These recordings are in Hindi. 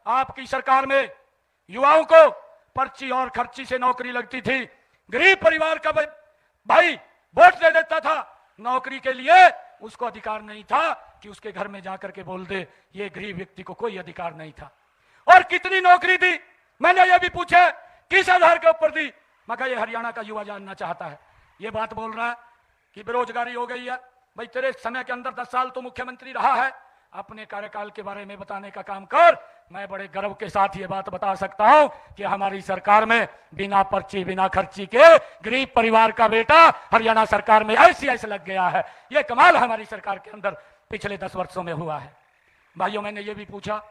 आपकी सरकार में युवाओं को पर्ची और खर्ची से नौकरी लगती थी। गरीब परिवार का भाई वोट दे देता था नौकरी के लिए, उसको अधिकार नहीं था कि उसके घर में जाकर के बोल दे। ये गरीब व्यक्ति को कोई अधिकार नहीं था। और कितनी नौकरी दी, मैंने ये भी पूछा किस आधार के ऊपर दी। मैं कहा ये हरियाणा का युवा जानना चाहता है। ये बात बोल रहा है कि बेरोजगारी हो गई है। भाई तेरे समय के अंदर 10 साल तो मुख्यमंत्री रहा है, अपने कार्यकाल के बारे में बताने का काम कर। मैं बड़े गर्व के साथ ये बात बता सकता हूं कि हमारी सरकार में बिना पर्ची बिना खर्ची के गरीब परिवार का बेटा हरियाणा सरकार में ऐसे लग गया है। ये कमाल हमारी सरकार के अंदर पिछले 10 वर्षों में हुआ है। भाइयों, मैंने ये भी पूछा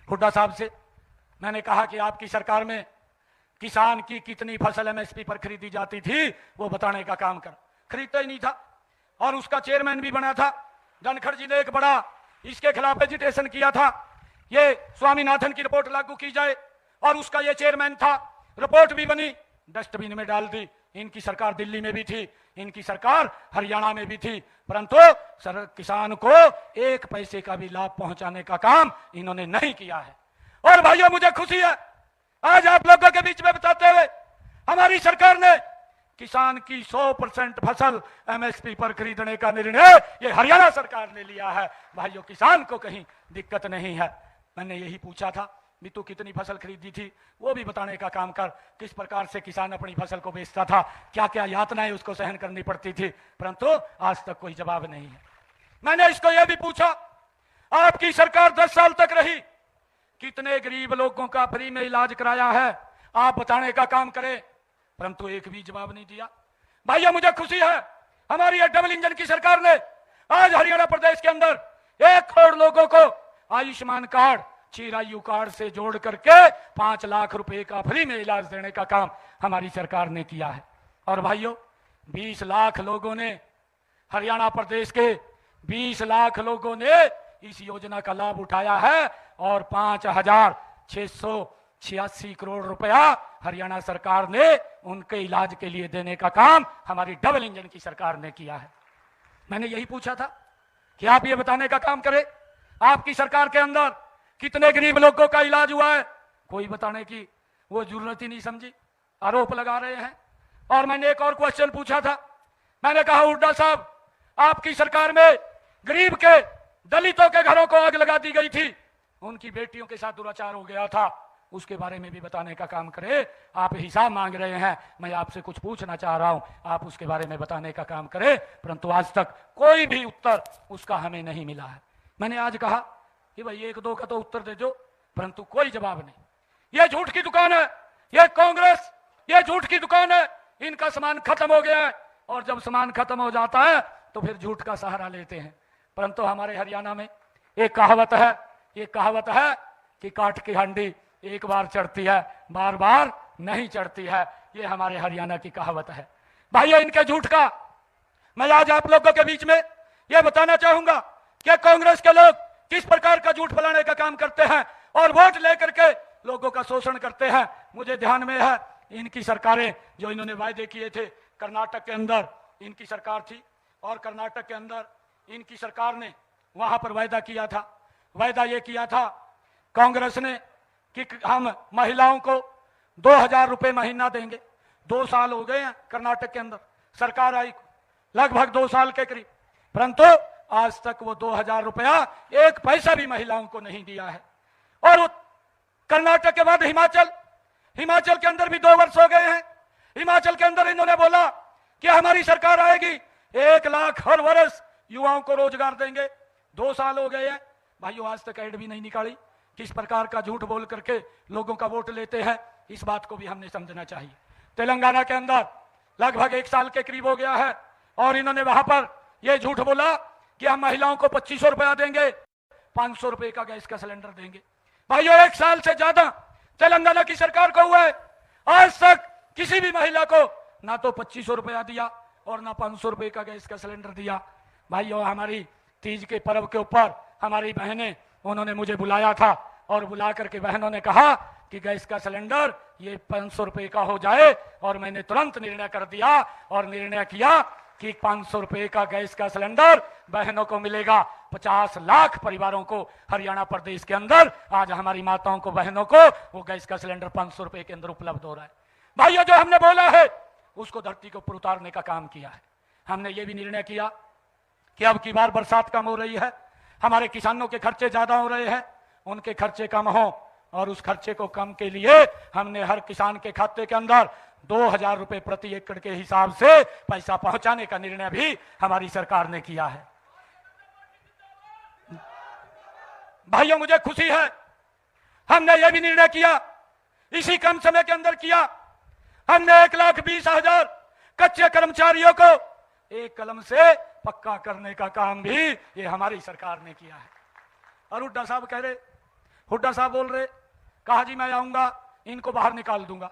हुड्डा साहब से, मैंने कहा कि आपकी सरकार में किसान की कितनी फसल एमएसपी पर खरीदी जाती थी, वो बताने का काम कर। खरीदता ही नहीं था और उसका चेयरमैन भी बना था। धनखड़ जी ने एक बड़ा इसके खिलाफ एजिटेशन किया था, ये स्वामीनाथन की रिपोर्ट लागू की जाए, और उसका ये चेयरमैन था। रिपोर्ट भी बनी, डस्टबिन में डाल दी। इनकी सरकार दिल्ली में भी थी, इनकी सरकार हरियाणा में भी थी, परंतु किसान को 1 पैसे का भी लाभ पहुंचाने का काम इन्होंने नहीं किया है। और भाइयों, मुझे खुशी है आज आप लोगों के बीच में बताते हुए हमारी सरकार ने किसान की 100% फसल एमएसपी पर खरीदने का निर्णय ये हरियाणा सरकार ने लिया है। भाइयों, किसान को कहीं दिक्कत नहीं है। मैंने यही पूछा था भी तू कितनी फसल खरीदी थी, वो भी बताने का काम कर। किस प्रकार से किसान अपनी फसल को बेचता था, क्या क्या यातनाएं उसको सहन करनी पड़ती थी, परंतु आज तक कोई जवाब नहीं है। मैंने इसको यह भी पूछा आपकी सरकार 10 साल तक रही, कितने गरीब लोगों का फ्री में इलाज कराया है, आप बताने का काम करें, परंतु एक भी जवाब नहीं दिया। भाइयों, मुझे खुशी है हमारी डबल इंजन की सरकार ने आज हरियाणा प्रदेश के अंदर 1 करोड़ लोगों को आयुष्मान कार्ड, चिरायु कार्ड से जोड़ करके 5 लाख रुपए का फ्री में इलाज देने का काम हमारी सरकार ने किया है। और भाइयों, 20 लाख लोगों ने, हरियाणा प्रदेश के 20 लाख लोगों ने इस योजना का लाभ उठाया है और 5,686 करोड़ रुपया हरियाणा सरकार ने उनके इलाज के लिए देने का काम हमारी डबल इंजन की सरकार ने किया है। मैंने यही पूछा था कि आप ये बताने का काम करें आपकी सरकार के अंदर कितने गरीब लोगों का इलाज हुआ है, कोई बताने की वो जरूरत ही नहीं समझी, आरोप लगा रहे हैं। और मैंने एक और क्वेश्चन पूछा था, मैंने कहा हुड्डा साहब आपकी सरकार में गरीब के दलितों के घरों को आग लगा दी गई थी, उनकी बेटियों के साथ दुराचार हो गया था, उसके बारे में भी बताने का काम करें। आप हिसाब मांग रहे हैं, मैं आपसे कुछ पूछना चाह रहा हूं, आप उसके बारे में बताने का काम करें, परंतु आज तक कोई भी उत्तर उसका हमें नहीं मिला है। मैंने आज कहा कि भाई 1-2 का तो उत्तर दे दो, परंतु कोई जवाब नहीं। यह झूठ की दुकान है, यह कांग्रेस, यह झूठ की दुकान है। इनका सामान खत्म हो गया है और जब सामान खत्म हो जाता है तो फिर झूठ का सहारा लेते हैं। परंतु हमारे हरियाणा में एक कहावत है, ये कहावत है कि काट की हंडी एक बार चढ़ती है, बार बार नहीं चढ़ती है। ये हमारे हरियाणा की कहावत है। भाइयों, इनके झूठ का मैं आज आप लोगों के बीच में यह बताना चाहूंगा कि कांग्रेस के लोग किस प्रकार का झूठ फैलाने का काम करते हैं और वोट लेकर के लोगों का शोषण करते हैं। मुझे ध्यान में है इनकी सरकारें जो इन्होंने वायदे किए थे, कर्नाटक के अंदर इनकी सरकार थी और कर्नाटक के अंदर इनकी सरकार ने वहां पर वायदा किया था। वायदा ये किया था कांग्रेस ने कि हम महिलाओं को 2,000 रुपए महीना देंगे। 2 साल हो गए हैं कर्नाटक के अंदर सरकार आई, लगभग 2 साल के करीब, परंतु आज तक वो 2,000 रुपया 1 पैसा भी महिलाओं को नहीं दिया है। और कर्नाटक के बाद हिमाचल के अंदर भी 2 वर्ष हो गए हैं। हिमाचल के अंदर इन्होंने बोला कि हमारी सरकार आएगी, 1 लाख हर वर्ष युवाओं को रोजगार देंगे। 2 साल हो गए हैं भाइयों, आज तक ऐड भी नहीं निकाली। किस प्रकार का झूठ बोल करके लोगों का वोट लेते हैं, इस बात को भी हमने समझना चाहिए। तेलंगाना के अंदर लगभग 1 साल के करीब हो गया है और इन्होंने वहां पर यह झूठ बोला कि हम महिलाओं को 2500 रुपया देंगे, 500 रुपए का गैस का सिलेंडर देंगे। भाइयों, 1 साल से ज्यादा तेलंगाना की सरकार को हुआ है, आज तक किसी भी महिला को ना तो 2500 रुपया दिया और ना 500 रुपए का गैस का सिलेंडर दिया। भाइयों, हमारी तीज के पर्व के ऊपर हमारी बहनें, उन्होंने मुझे बुलाया था और बुला करके बहनों ने कहा कि गैस का सिलेंडर ये 500 रुपए का हो जाए, और मैंने तुरंत निर्णय कर दिया और निर्णय किया कि 500 रुपए का गैस का सिलेंडर बहनों को मिलेगा। 50 लाख परिवारों को हरियाणा प्रदेश के अंदर आज हमारी माताओं को, बहनों को वो गैस का सिलेंडर 500 रुपए के अंदर उपलब्ध हो रहा है। भाइयों, जो हमने बोला है उसको धरती के ऊपर उतारने का काम किया है। हमने ये भी निर्णय किया कि अब की बार बरसात कम हो रही है, हमारे किसानों के खर्चे ज्यादा हो रहे हैं, उनके खर्चे कम हो, और उस खर्चे को कम के लिए हमने हर किसान के खाते के अंदर 2000 रुपए प्रति एकड़ के हिसाब से पैसा पहुंचाने का निर्णय भी हमारी सरकार ने किया है। भाइयों, मुझे खुशी है हमने यह भी निर्णय किया, इसी कम समय के अंदर किया। हमने 1,20,000 कच्चे कर्मचारियों को एक कलम से पक्का करने का काम भी ये हमारी सरकार ने किया है। और हुड्डा साहब कह रहे, हुड्डा साहब बोल रहे, कहा जी मैं आऊंगा इनको बाहर निकाल दूंगा।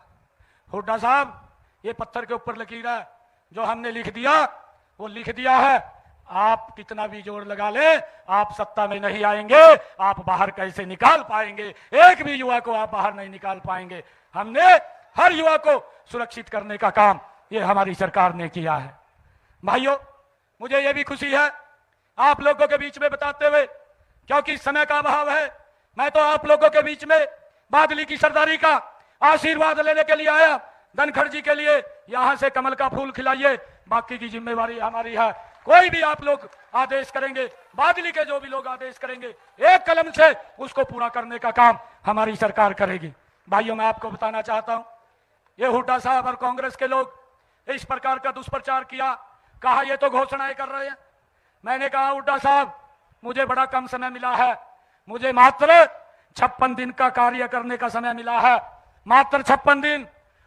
हुड्डा साहब, ये पत्थर के ऊपर लकीर है, जो हमने लिख दिया वो लिख दिया है। आप कितना भी जोर लगा ले, आप सत्ता में नहीं आएंगे, आप बाहर कैसे निकाल पाएंगे? एक भी युवा को आप बाहर नहीं निकाल पाएंगे। हमने हर युवा को सुरक्षित करने का काम ये हमारी सरकार ने किया है। भाइयों, मुझे ये भी खुशी है आप लोगों के बीच में बताते हुए, क्योंकि समय का अभाव है, मैं तो आप लोगों के बीच में बादली की सरदारी का आशीर्वाद लेने के लिए आया। धनखड़ जी के लिए यहां से कमल का फूल खिलाइए, बाकी की जिम्मेवारी हमारी है। कोई भी आप लोग आदेश करेंगे, बादली के जो भी लोग आदेश करेंगे, एक कलम से उसको पूरा करने का काम हमारी सरकार करेगी। भाइयों, मैं आपको बताना चाहता हूं, ये हुड्डा साहब और कांग्रेस के लोग इस प्रकार का दुष्प्रचार किया, कहा ये तो घोषणाएं कर रहे हैं। मैंने कहा हुड्डा साहब, मुझे बड़ा कम समय मिला है, मुझे मात्र 56 दिन का कार्य करने का समय मिला है, मात्र 56 दिन।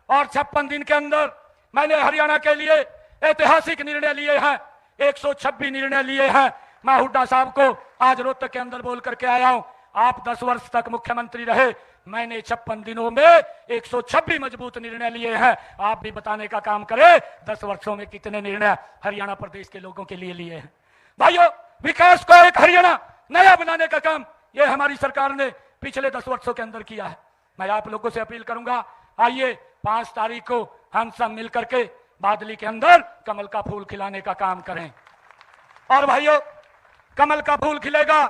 और 56 दिन के अंदर मैंने हरियाणा के लिए ऐतिहासिक निर्णय लिए हैं, 126 निर्णय लिए हैं। मैं हुड्डा साहब को आज रोहतक के अंदर बोल करके आया हूं, आप 10 वर्ष तक मुख्यमंत्री रहे, मैंने 56 दिनों में 126 मजबूत निर्णय लिए हैं। आप भी बताने का काम करें 10 वर्षों में कितने निर्णय हरियाणा प्रदेश के लोगों के लिए लिए हैं। भाइयों, विकास को एक हरियाणा नया बनाने का काम ये हमारी सरकार ने पिछले 10 वर्षों के अंदर किया है। मैं आप लोगों से अपील करूंगा, आइए 5 तारीख को हम सब मिलकर के बादली के अंदर कमल का फूल खिलाने का काम करें। और भाइयों, कमल का फूल खिलेगा,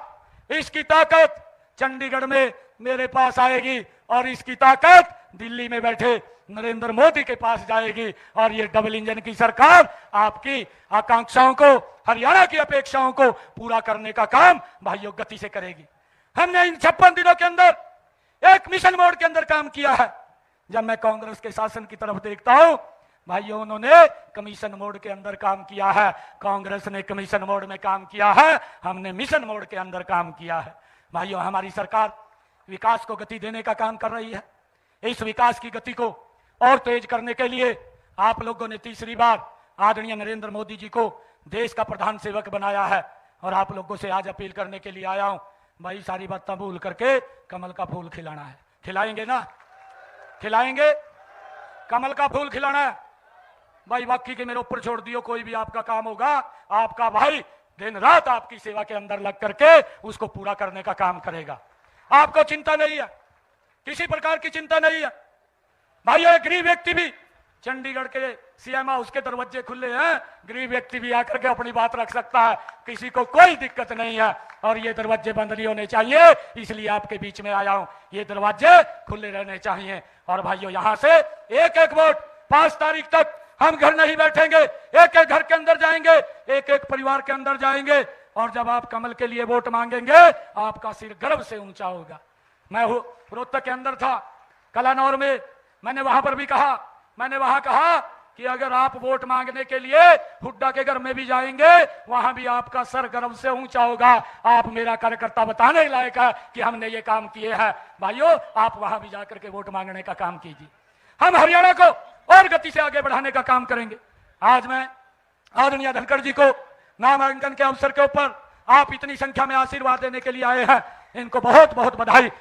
इसकी ताकत चंडीगढ़ में मेरे पास आएगी और इसकी ताकत दिल्ली में बैठे नरेंद्र मोदी के पास जाएगी। और ये डबल इंजन की सरकार आपकी आकांक्षाओं को, हरियाणा की अपेक्षाओं को पूरा करने का काम भाइयों गति से करेगी। हमने इन 56 दिनों के अंदर एक मिशन मोड के अंदर काम किया है। जब मैं कांग्रेस के शासन की तरफ देखता हूं, भाइयों उन्होंने कमीशन मोड के अंदर काम किया है, कांग्रेस ने कमीशन मोड में काम किया है, हमने मिशन मोड के अंदर काम किया है। भाइयों, हमारी सरकार विकास को गति देने का काम कर रही है। इस विकास की गति को और तेज करने के लिए आप लोगों ने तीसरी बार आदरणीय नरेंद्र मोदी जी को देश का प्रधान सेवक बनाया है। और आप लोगों से आज अपील करने के लिए आया हूं, भाई सारी बातें भूल करके कमल का फूल खिलाना है। खिलाएंगे ना? खिलाएंगे? कमल का फूल खिलाना है भाई, बाकी के मेरे ऊपर छोड़ दियो, कोई भी आपका काम होगा, आपका भाई दिन रात आपकी सेवा के अंदर लग करके उसको पूरा करने का काम करेगा। आपको चिंता नहीं है, किसी प्रकार की चिंता नहीं है। भाइयों, एक गरीब व्यक्ति भी, चंडीगढ़ के सीएम हाउस के दरवाजे खुले हैं, गरीब व्यक्ति भी आकर के अपनी बात रख सकता है, किसी को कोई दिक्कत नहीं है। और ये दरवाजे बंद नहीं होने चाहिए, इसलिए आपके बीच में आया हूं, ये दरवाजे खुले रहने चाहिए। और भाइयों, यहां से एक एक वोट 5 तारीख तक हम घर नहीं बैठेंगे, एक एक घर के अंदर जाएंगे, एक एक परिवार के अंदर जाएंगे। और जब आप कमल के लिए वोट मांगेंगे, आपका सिर गर्व से ऊंचा होगा। मैं रोहतक के अंदर था, कलानौर में, मैंने वहां पर भी कहा, मैंने वहां कहा कि अगर आप वोट मांगने के लिए हुड्डा के घर में भी जाएंगे, वहां भी आपका सर गर्व से ऊंचा होगा। आप मेरा कार्यकर्ता बताने लायक है कि हमने ये काम किए हैं। भाइयों, आप वहां भी जाकर के वोट मांगने का काम कीजिए। हम हरियाणा को और गति से आगे बढ़ाने का काम करेंगे। आज मैं आदरणीय धनखड़ जी को नामांकन के अवसर के ऊपर आप इतनी संख्या में आशीर्वाद देने के लिए आए हैं, इनको बहुत बहुत बधाई।